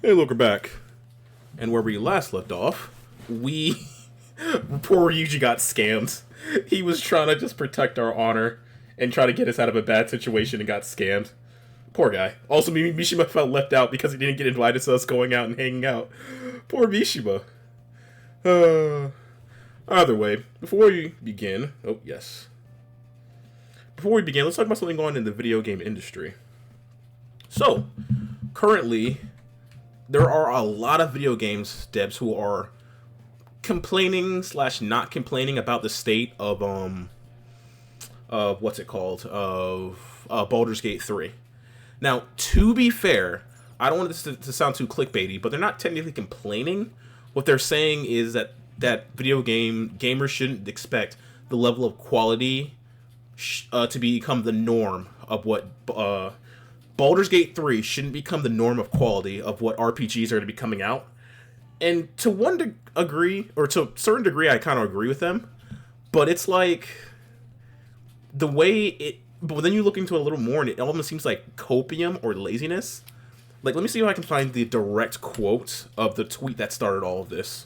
Hey, look, we're back. And where we last left off, we... poor Yuji got scammed. He was trying to just protect our honor and try to get us out of a bad situation and got scammed. Poor guy. Also, Mishima felt left out because he didn't get invited to us going out and hanging out. Poor Mishima. Either way, before we begin... Oh, yes. Before we begin, let's talk about something going on in the video game industry. So, currently... there are a lot of video games devs who are complaining / not complaining about the state of what's it called, of Baldur's Gate 3. Now, to be fair, I don't want this to sound too clickbaity, but they're not technically complaining. What they're saying is that video gamers shouldn't expect the level of quality to become the norm of what Baldur's Gate 3 shouldn't become the norm of quality of what RPGs are going to be coming out. And to to a certain degree, I kind of agree with them. But it's like, but then you look into it a little more and it almost seems like copium or laziness. Like, let me see if I can find the direct quote of the tweet that started all of this.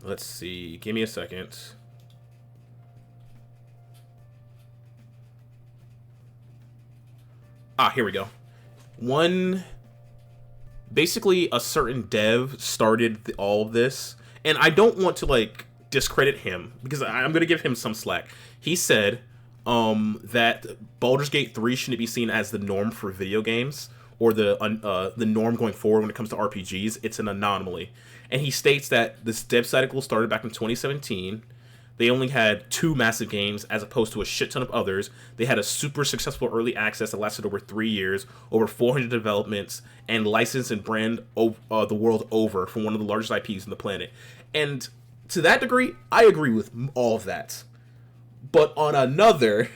Let's see. Give me a second. Here we go. Basically, a certain dev started all of this, and I don't want to, like, discredit him, because I'm going to give him some slack. He said that Baldur's Gate 3 shouldn't be seen as the norm for video games, or the norm going forward when it comes to RPGs. It's an anomaly. And he states that this dev cycle started back in 2017. They only had 2 massive games as opposed to a shit ton of others. They had a super successful early access that lasted over 3 years, over 400 developments, and licensed and brand the world over from one of the largest IPs on the planet. And to that degree, I agree with all of that. But on another,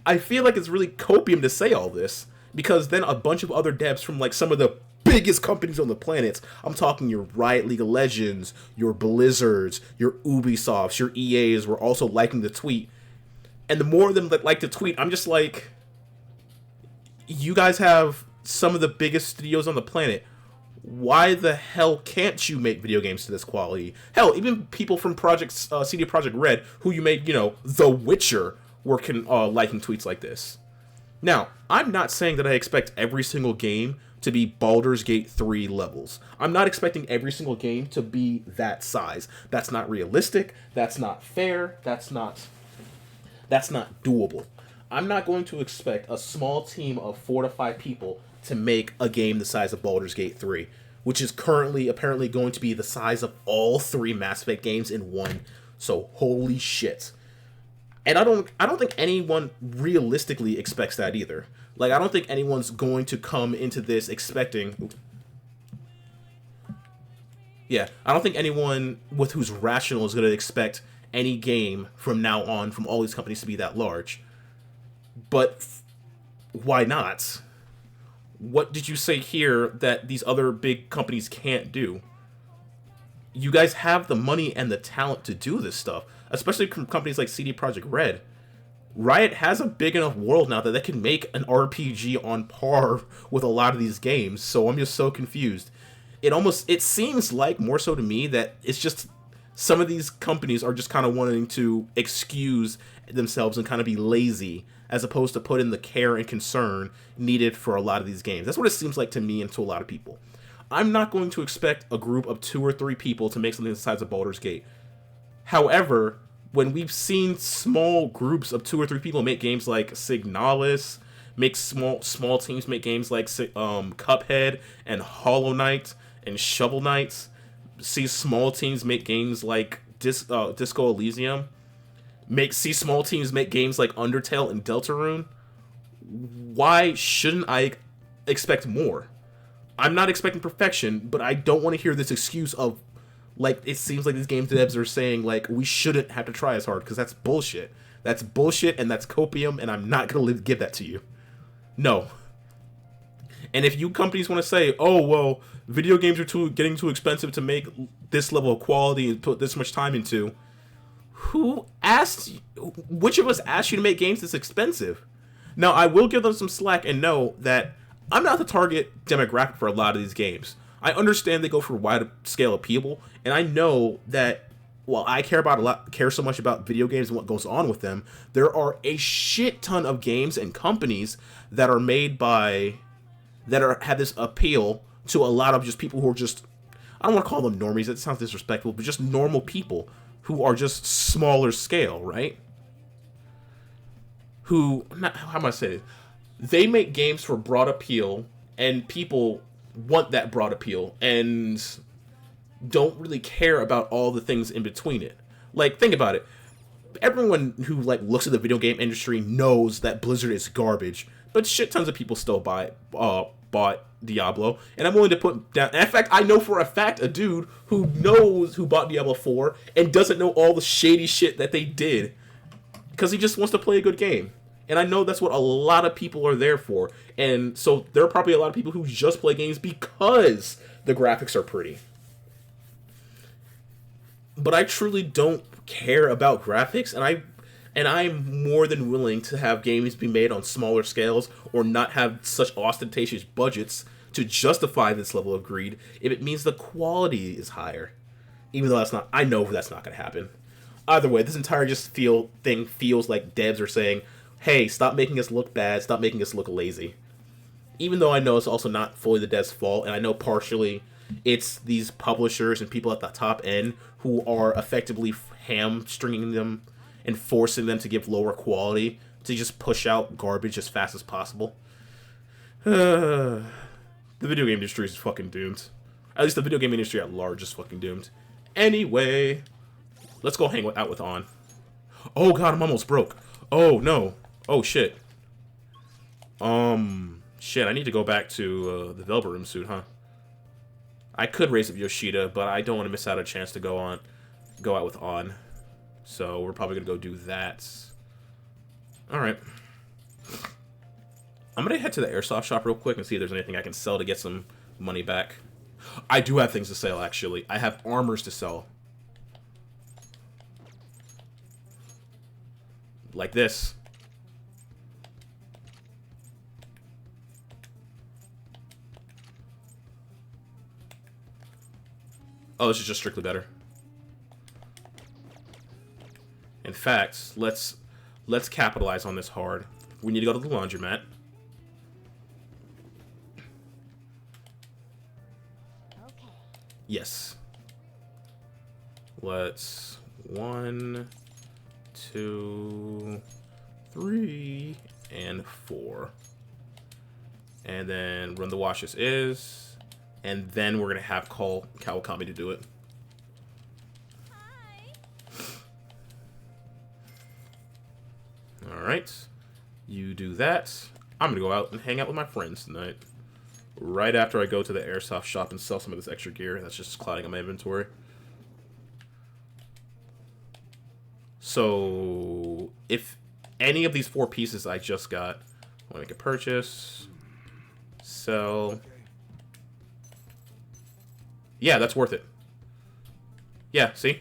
I feel like it's really copium to say all this, because then a bunch of other devs from like some of the biggest companies on the planet, I'm talking your Riot League of Legends, your Blizzards, your Ubisofts, your EAs, were also liking the tweet. And the more of them that like the tweet, I'm just like, you guys have some of the biggest studios on the planet. Why the hell can't you make video games to this quality? Hell, even people from CD Projekt Red, who you made, The Witcher, were liking tweets like this. Now, I'm not saying that I expect every single game to be Baldur's Gate 3 levels. I'm not expecting every single game to be that size. That's not realistic. That's not fair. That's not doable. I'm not going to expect a small team of 4 to 5 people to make a game the size of Baldur's Gate 3, which is currently apparently going to be the size of all 3 Mass Effect games in one. So holy shit. And I don't think anyone realistically expects that either. Like, I don't think anyone's going to come into this expecting... Yeah, I don't think anyone with who's rational is going to expect any game from now on from all these companies to be that large. But why not? What did you say here that these other big companies can't do? You guys have the money and the talent to do this stuff, especially from companies like CD Projekt Red. Riot has a big enough world now that they can make an RPG on par with a lot of these games, so I'm just so confused. It seems like, more so to me, that it's just some of these companies are just kind of wanting to excuse themselves and kind of be lazy, as opposed to put in the care and concern needed for a lot of these games. That's what it seems like to me and to a lot of people. I'm not going to expect a group of 2 or 3 people to make something the size of Baldur's Gate. However, when we've seen small groups of 2 or 3 people make games like Signalis, make small teams make games like Cuphead and Hollow Knight and Shovel Knight, see small teams make games like Disco Elysium, see small teams make games like Undertale and Deltarune, why shouldn't I expect more? I'm not expecting perfection, but I don't want to hear this excuse of, like, it seems like these game devs are saying, like, we shouldn't have to try as hard, because that's bullshit. That's bullshit, and that's copium, and I'm not gonna give that to you. No. And if you companies want to say, oh, well, video games are getting too expensive to make this level of quality and put this much time into, who asked, which of us asked you to make games this expensive? Now, I will give them some slack and know that I'm not the target demographic for a lot of these games. I understand they go for wide scale appeal, and I know that while I care so much about video games and what goes on with them, there are a shit ton of games and companies that are made by have this appeal to a lot of just people who are just, I don't want to call them normies, that sounds disrespectful, but just normal people who are just smaller scale, right? How am I saying it? They make games for broad appeal, and people want that broad appeal, and don't really care about all the things in between it. Like, think about it. Everyone who looks at the video game industry knows that Blizzard is garbage, but shit tons of people still bought Diablo, and I'm willing to put down. In fact, I know for a fact a dude who bought Diablo 4 and doesn't know all the shady shit that they did because he just wants to play a good game. And I know that's what a lot of people are there for. And so there are probably a lot of people who just play games because the graphics are pretty. But I truly don't care about graphics, and I'm more than willing to have games be made on smaller scales or not have such ostentatious budgets to justify this level of greed if it means the quality is higher. Even though I know that's not going to happen. Either way, this entire thing feels like devs are saying, hey, stop making us look bad, stop making us look lazy. Even though I know it's also not fully the devs' fault, and I know partially it's these publishers and people at the top end who are effectively hamstringing them and forcing them to give lower quality to just push out garbage as fast as possible. The video game industry is fucking doomed. At least the video game industry at large is fucking doomed. Anyway, let's go hang out with On. Oh god, I'm almost broke. Oh no. Oh shit. Shit, I need to go back to the Velvet Room soon, huh? I could race up Yoshida, but I don't want to miss out a chance to go out with On. So we're probably gonna go do that. Alright. I'm gonna head to the airsoft shop real quick and see if there's anything I can sell to get some money back. I do have things to sell, actually. I have armors to sell. Like this. Oh, this is just strictly better. In fact, let's capitalize on this hard. We need to go to the laundromat. Okay. Yes. Let's 1, 2, 3, and 4. And then run the wash as is. And then we're gonna have call Kawakami to do it. Alright. You do that. I'm gonna go out and hang out with my friends tonight. Right after I go to the airsoft shop and sell some of this extra gear that's just clouding on my inventory. So, if any of these 4 pieces I just got, I want to make a purchase. Sell. Yeah, that's worth it. Yeah, see?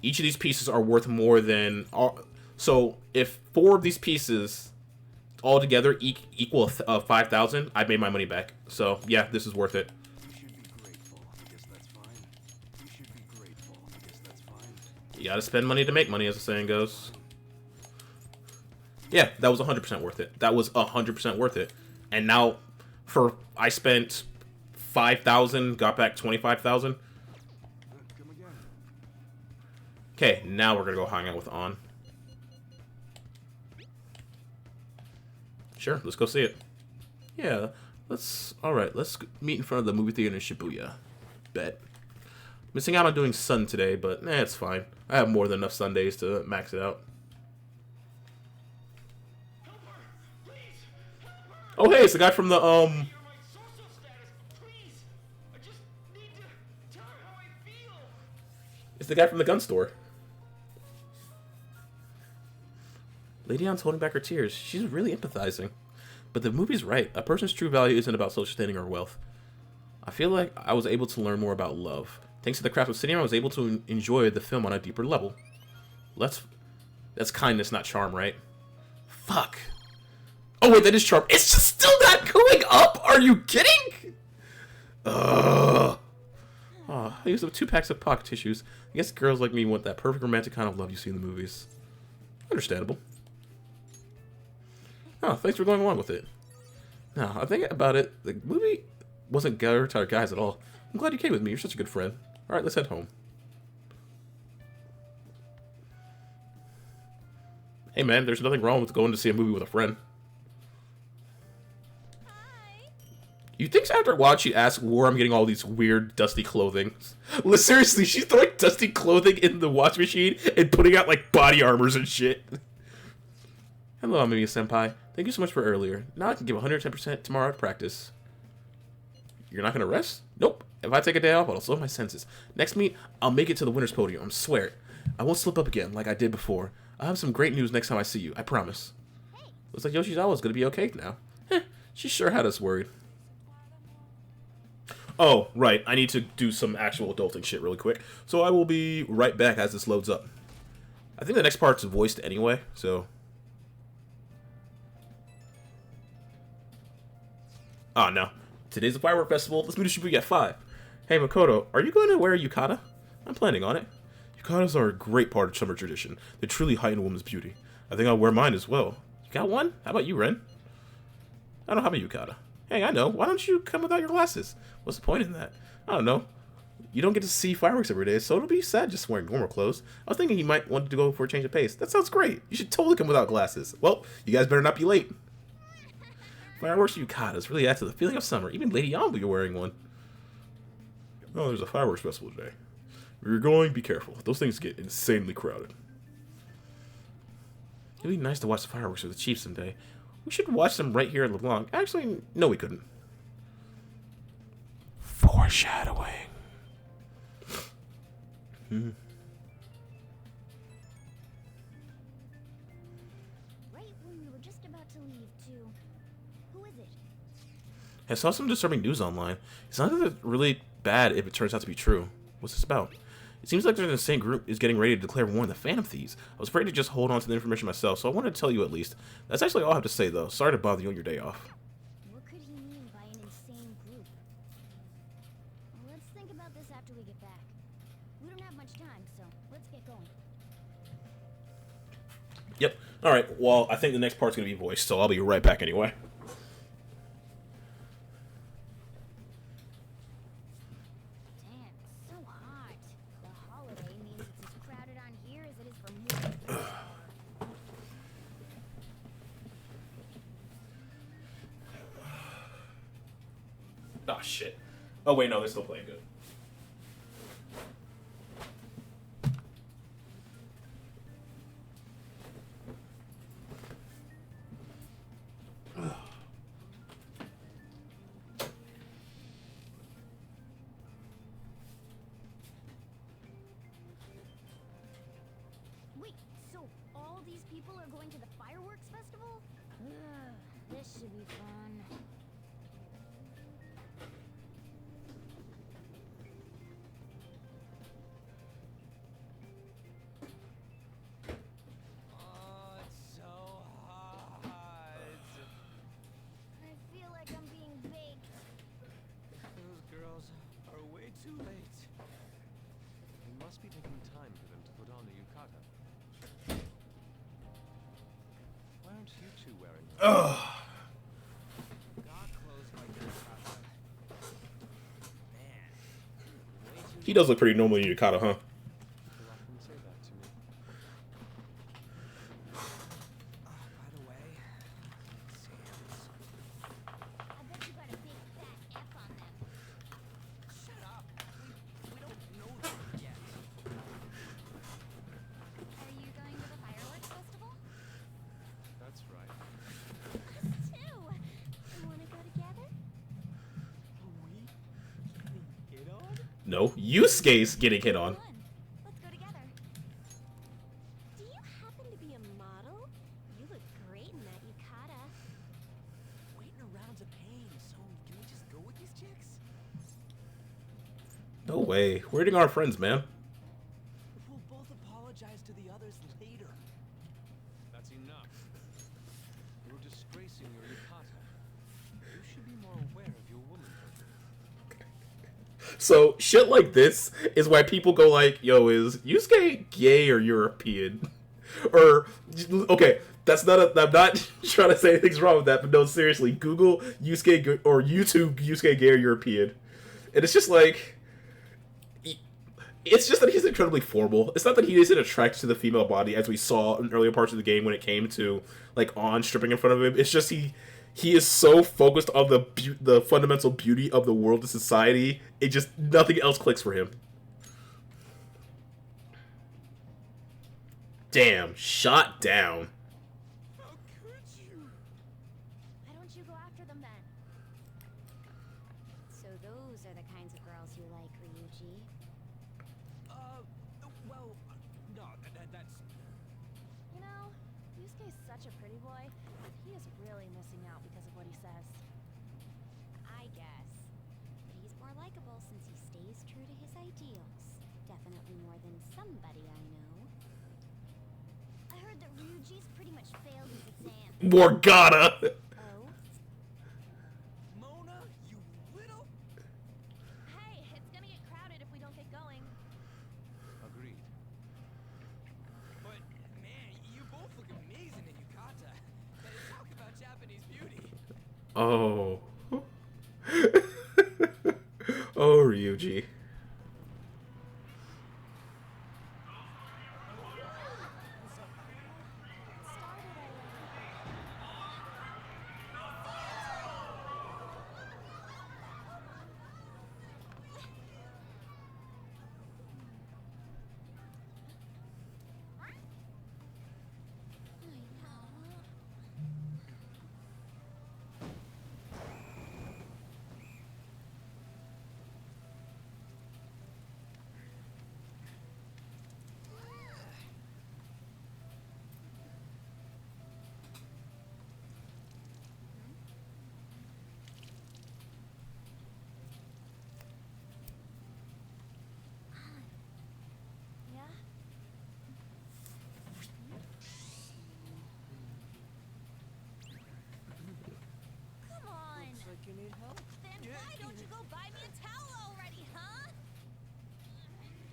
Each of these pieces are worth more than... So, if 4 of these pieces altogether equal 5,000, I made my money back. So, yeah, this is worth it. You gotta spend money to make money, as the saying goes. Yeah, that was 100% worth it. That was 100% worth it. And now, I spent 5,000, got back 25,000. Okay, now we're gonna go hang out with On. Sure, let's go see it. Yeah, alright, let's meet in front of the movie theater in Shibuya. Bet. Missing out on doing Sun today, but it's fine. I have more than enough Sundays to max it out. Oh hey, it's the guy from the It's the guy from the gun store. Lady Ann's holding back her tears. She's really empathizing. But the movie's right. A person's true value isn't about social standing or wealth. I feel like I was able to learn more about love. Thanks to the craft of cinema, I was able to enjoy the film on a deeper level. That's kindness, not charm, right? Fuck. Oh wait, that is charm. It's just still not going up? Are you kidding? Ugh. Oh, I used up 2 packs of pocket tissues. I guess girls like me want that perfect romantic kind of love you see in the movies. Understandable. Oh, thanks for going along with it. Now, I think about it, the movie wasn't geared to our guys at all. I'm glad you came with me. You're such a good friend. Alright, let's head home. Hey man, there's nothing wrong with going to see a movie with a friend. Hi. You think after a while she'd ask where I'm getting all these weird, dusty clothing? Seriously, she's throwing dusty clothing in the wash machine and putting out like body armors and shit. Hello, Amemiya Senpai. Thank you so much for earlier. Now I can give 110% tomorrow at practice. You're not gonna rest? Nope. If I take a day off, I'll slow my senses. Next meet, I'll make it to the winner's podium. I swear it. I won't slip up again like I did before. I'll have some great news next time I see you. I promise. Hey. Looks like Yoshizawa's gonna be okay now. Heh, she sure had us worried. Oh, right. I need to do some actual adulting shit really quick. So I will be right back as this loads up. I think the next part's voiced anyway, so... Oh, no. Today's the firework festival. This movie should be at 5. Hey, Makoto, are you going to wear a yukata? I'm planning on it. Yukatas are a great part of summer tradition. They truly heighten a woman's beauty. I think I'll wear mine as well. You got one? How about you, Ren? I don't have a yukata. Hey, I know. Why don't you come without your glasses? What's the point in that? I don't know. You don't get to see fireworks every day, so it'll be sad just wearing normal clothes. I was thinking you might want to go for a change of pace. That sounds great. You should totally come without glasses. Well, you guys better not be late. Fireworks yukatas really add to the feeling of summer. Even Lady Ann will be wearing one. Oh, there's a fireworks festival today. If you're going, be careful. Those things get insanely crowded. It'd be nice to watch the fireworks with the Chief someday. We should watch them right here at LeBlanc. Actually, no, we couldn't. Foreshadowing. Right when we were just about to leave, too. Who is it? I saw some disturbing news online. It's not that really bad if it turns out to be true. What's this about? It seems like the same group is getting ready to declare war on the Phantom Thieves. I was afraid to just hold on to the information myself, so I wanted to tell you at least. That's actually all I have to say, though. Sorry to bother you on your day off. What could he mean by an insane group? Well, let's think about this after we get back. We don't have much time, so let's get going. Yep. Alright, well, I think the next part's going to be voiced, so I'll be right back anyway. Oh, shit. Oh, wait, no, they're still playing good. Wait, so all these people are going to the fireworks festival? This should be fun. Too late. It must be taking time for them to put on the yukata. Why aren't you two wearing them? Got clothes like yukata. Man. He does look pretty normal in yukata, huh? People often say that to me. By the way, Sam's. I bet you got a big fat F on them. Shut up. We don't know them yet. Are you going to the fireworks festival? That's right. Us too. You want to go together? We get on? No, Yusuke's getting hit on. Let's go together. Do you happen to be a model? You look great in that yukata. Waiting around's a pain, so can we just go with these chicks? No way. We're hitting our friends, man. We'll both apologize to the others later. That's enough. You're disgracing your yukata. You should be more aware of your womanhood. So shit like this is why people go like, "Yo, is Yusuke gay or European?" Or okay, that's not. I'm not trying to say anything's wrong with that, but no, seriously, Google Yusuke or YouTube Yusuke gay or European, and it's just like, it's just that he's incredibly formal. It's not that he isn't attracted to the female body as we saw in earlier parts of the game when it came to like on stripping in front of him. It's just he is so focused on the fundamental beauty of the world and society. It just nothing else clicks for him. Damn, shot down. How could you? Why don't you go after them then? So those are the kinds of girls you like, Ryuji. Well, no, that's... You know, Yusuke's such a pretty boy. He is really missing out because of what he says. I guess. But he's more likable since he stays true to his ideals. Definitely more than somebody I know. I heard that Ryuji's pretty much failed his exam. Morgana. Oh? Mona, you little... Hey, it's gonna get crowded if we don't get going. Agreed. But, man, you both look amazing in yukata. Talk about Japanese beauty. Oh. Oh, Ryuji. Yeah? Come on! Looks like you need help. Then why don't you go buy me a towel already, huh?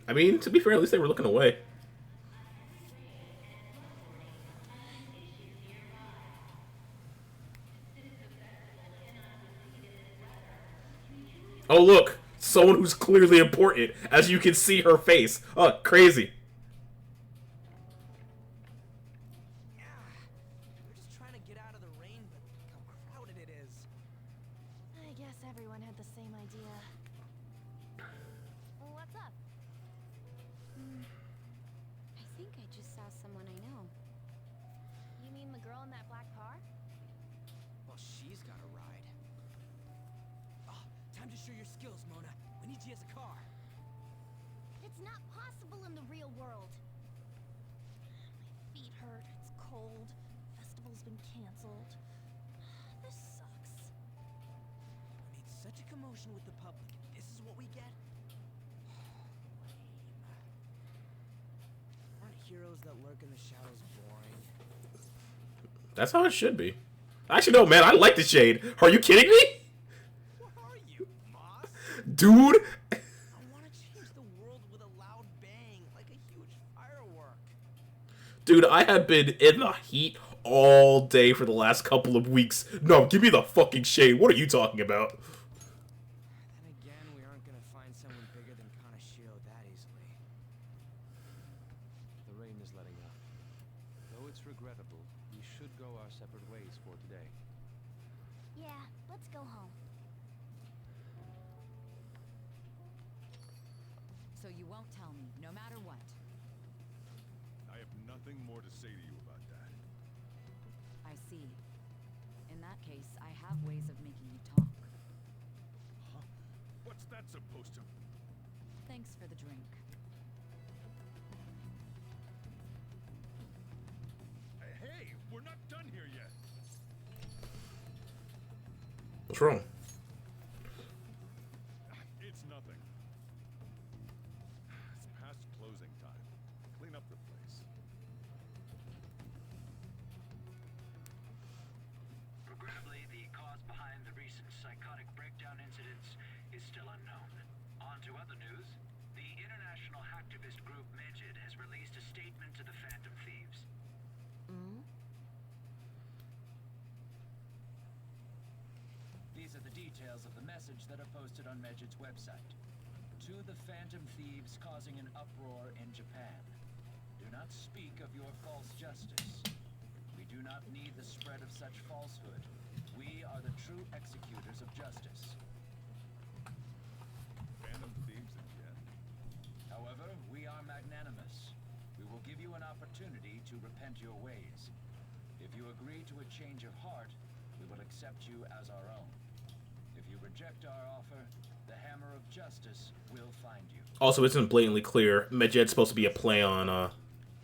I mean, to be fair, at least they were looking away. Oh, look! Someone who's clearly important, as you can see her face. Oh, crazy. We're just trying to get out of the rain, but look how crowded it is. I guess everyone had the same idea. Well, what's up? I think I just saw someone I know. You mean the girl in that black car? Well, she's got a ride. Oh, time to show your skills, Mona. We need you as a car. It's not possible in the real world. My feet hurt, it's cold, festival's been canceled. This sucks. We made such a commotion with the public. This is what we get? Lame. Aren't heroes that lurk in the shadows boring? That's how it should be. Actually, no, man, I like the shade. Are you kidding me? What are you, Moss? Dude! I want to change the world with a loud bang, like a huge firework. Dude, I have been in the heat all day for the last couple of weeks. No, give me the fucking shade. What are you talking about? Then again, we aren't gonna find someone bigger than Kaneshiro that easily. The rain is letting up. Though it's regrettable, we should go our separate ways for today. Yeah, let's go home. So you won't tell me, no matter what. I have nothing more to say to you about that. I see. In that case, I have ways of making you talk. Huh? What's that supposed to... Thanks for the drink. Hey, we're not What's wrong? It's nothing. It's past closing time. Clean up the place. Regrettably, the cause behind the recent psychotic breakdown incidents is still unknown. On to other news. The international hacktivist group Megid has released a statement to the Phantom Thieves. These are the details of the message that are posted on Megid's website. To the Phantom Thieves causing an uproar in Japan. Do not speak of your false justice. We do not need the spread of such falsehood. We are the true executors of justice. Phantom thieves again. However, we are magnanimous. We will give you an opportunity to repent your ways. If you agree to a change of heart, we will accept you as our own. If you reject our offer, the hammer of justice will find you. Also, it isn't blatantly clear. Medjed's supposed to be a play on,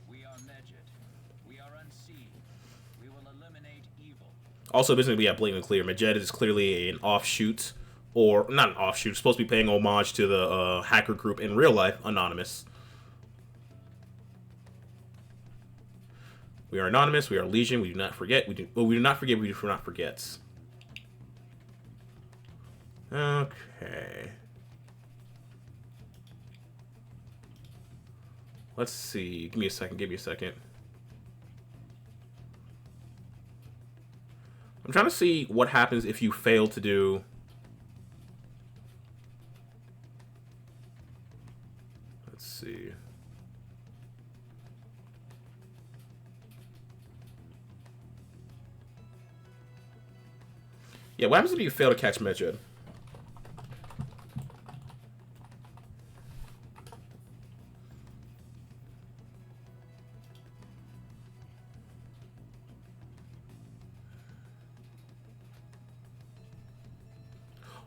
We are Megid. We are unseen. We will eliminate evil. Also, it isn't blatantly clear. Medjed is clearly an offshoot, or not an offshoot. It's supposed to be paying homage to the hacker group in real life, Anonymous. We are Anonymous. We are Legion. We do not forget. We do not forget. We do not forget. Okay. Let's see. Give me a second. Give me a second. I'm trying to see what happens if you fail to do... Let's see. Yeah, what happens if you fail to catch Medjed?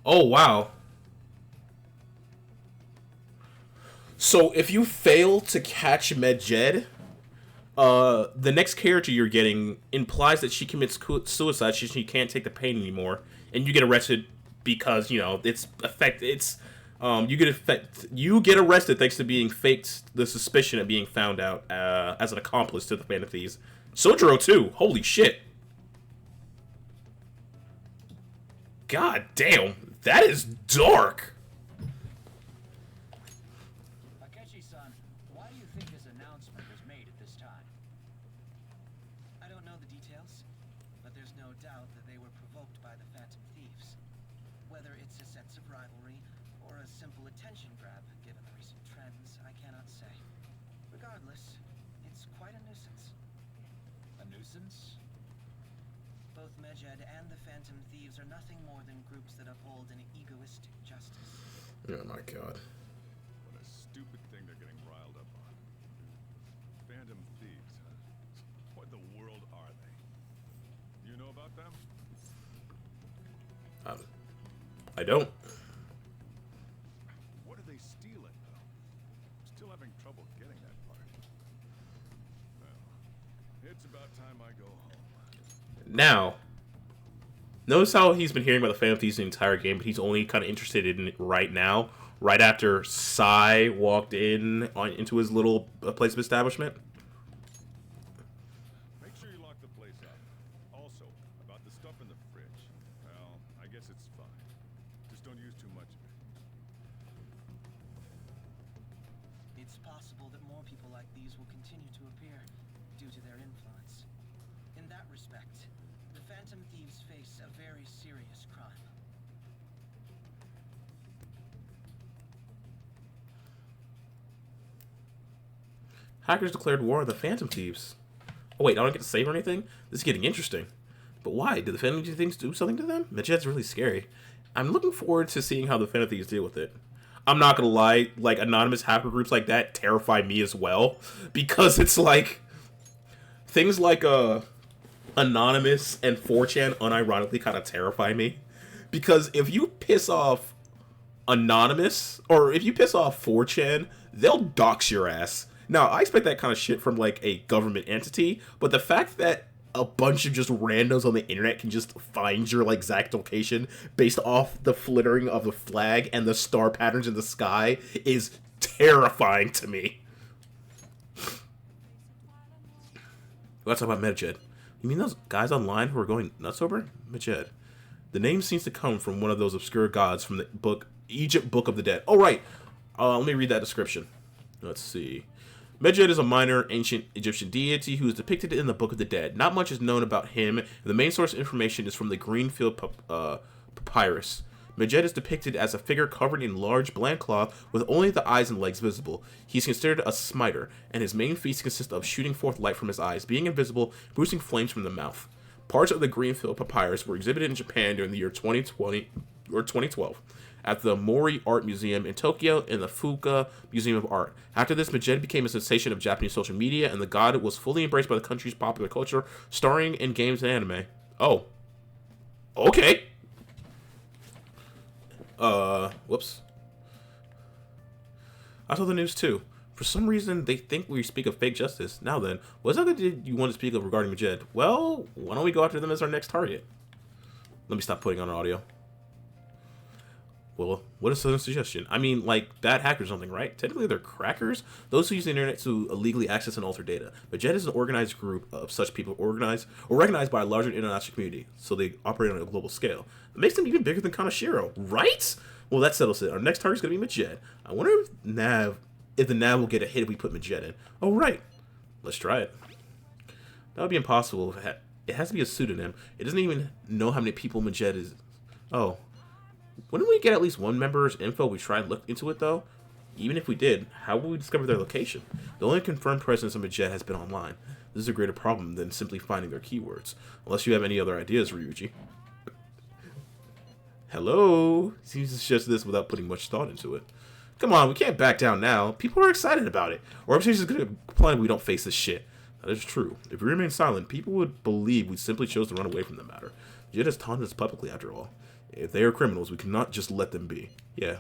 Oh, wow. So, if you fail to catch Medjed, the next character you're getting implies that she commits suicide. She can't take the pain anymore, and you get arrested because you you get arrested thanks to being faked the suspicion of being found out as an accomplice to the Phantom Thieves. Sojiro too. Holy shit. God damn, that is dark. Akechi-san, why do you think this announcement was made at this time? I don't know the details, but there's no doubt that they were provoked by the Phantom Thieves. Whether it's a sense of rivalry or a simple attention grab, given the recent trends, I cannot say. Regardless, it's quite a nuisance. A nuisance? Both Megid and the Phantom Thieves are nothing more than groups that uphold an egoistic justice. Oh my god. What a stupid thing they're getting riled up on. Phantom thieves, huh? What in the world are they? You know about them? I don't. What are they stealing, though? Still having trouble getting that part. Well, it's about time I go home. Now, notice how he's been hearing about the Phantom Thieves the entire game, but he's only kind of interested in it right now, right after Sai walked into his little place of establishment. Make sure you lock the place up. Also, about the stuff in the fridge. Well, I guess it's fine. Just don't use too much of it. It's possible that more people like these will continue to appear due to their influence. In that respect, the Phantom Thieves face a very serious crime. Hackers declared war on the Phantom Thieves. Oh wait, I don't get to save or anything? This is getting interesting. But why? Did the Phantom Thieves do something to them? Medjed's really scary. I'm looking forward to seeing how the Phantom Thieves deal with it. I'm not gonna lie, like, anonymous hacker groups like that terrify me as well. Because it's like... Things like, Anonymous and 4chan unironically kind of terrify me. Because if you piss off Anonymous, or if you piss off 4chan, they'll dox your ass. Now, I expect that kind of shit from, like, a government entity, but the fact that a bunch of just randos on the internet can just find your like exact location based off the flittering of the flag and the star patterns in the sky is terrifying to me. Let's talk about Medjed. You mean those guys online who are going nuts over Medjed? The name seems to come from one of those obscure gods from the book Egypt Book of the Dead. Oh right. Let me read that description. Let's see. Medjed is a minor ancient Egyptian deity who is depicted in the Book of the Dead. Not much is known about him. The main source of information is from the Greenfield Papyrus. Medjed is depicted as a figure covered in large bland cloth with only the eyes and legs visible. He is considered a smiter, and his main feats consist of shooting forth light from his eyes, being invisible, boosting flames from the mouth. Parts of the Greenfield Papyrus were exhibited in Japan during the year 2020 or 2012. At the Mori Art Museum in Tokyo and the Fuka Museum of Art. After this, Medjed became a sensation of Japanese social media, and the god was fully embraced by the country's popular culture, starring in games and anime. Oh. Okay. Whoops. I saw the news too. For some reason, they think we speak of fake justice. Now then, what exactly did you want to speak of regarding Medjed? Well, why don't we go after them as our next target? Let me stop putting on audio. Well, what is a suggestion? I mean, like, bad hackers or something, right? Technically, they're crackers. Those who use the internet to illegally access and alter data. Medjed is an organized group of such people organized or recognized by a larger international community, so they operate on a global scale. It makes them even bigger than Kanashiro, right? Well, that settles it. Our next target is going to be Medjed. I wonder if the Nav will get a hit if we put Medjed in. Oh, right. Let's try it. That would be impossible. It has to be a pseudonym. It doesn't even know how many people Medjed is. Oh. Wouldn't we get at least one member's info we try and look into it, though? Even if we did, how would we discover their location? The only confirmed presence of Medjed has been online. This is a greater problem than simply finding their keywords. Unless you have any other ideas, Ryuji. Hello? Seems to suggest this without putting much thought into it. Come on, we can't back down now. People are excited about it. Or reputation is going to complain if we don't face this shit. That is true. If we remain silent, people would believe we simply chose to run away from the matter. Medjed has taunted us publicly, after all. If they are criminals, we cannot just let them be. Yeah.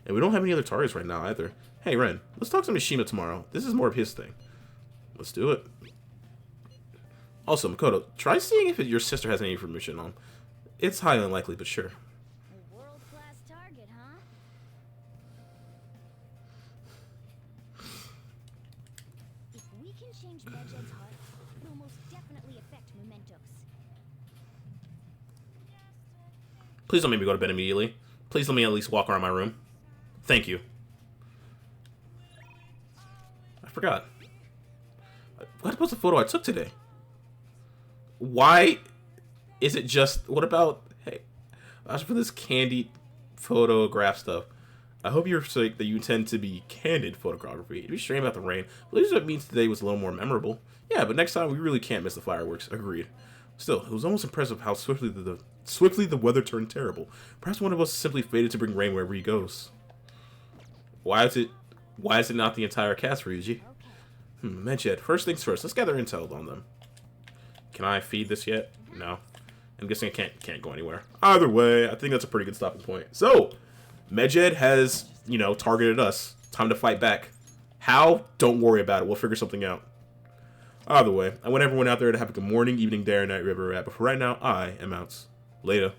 And we don't have any other targets right now, either. Hey, Ren, let's talk to Mishima tomorrow. This is more of his thing. Let's do it. Also, Makoto, try seeing if your sister has any information on. It's highly unlikely, but sure. A world-class target, huh? If we can change Medjed's heart, it'll most definitely affect Mementos. Please don't make me go to bed immediately. Please let me at least walk around my room. Thank you. I forgot. What about the photo I took today? Why is it just... What about... Hey, as for this candy photograph stuff, I hope you're saying that you intend to be candid photography. It'd be strange about the rain. At least what means today was a little more memorable. Yeah, but next time we really can't miss the fireworks. Agreed. Still, it was almost impressive how swiftly the weather turned terrible. Perhaps one of us simply fated to bring rain wherever he goes. Why is it not the entire cast, Ryuji? Medjed, first things first, let's gather intel on them. Can I feed this yet? No. I'm guessing I can't go anywhere. Either way, I think that's a pretty good stopping point. So, Medjed has, targeted us. Time to fight back. How? Don't worry about it. We'll figure something out. Either way, I want everyone out there to have a good morning, evening, day, or night, wherever you're at. But for right now, I am out. Later.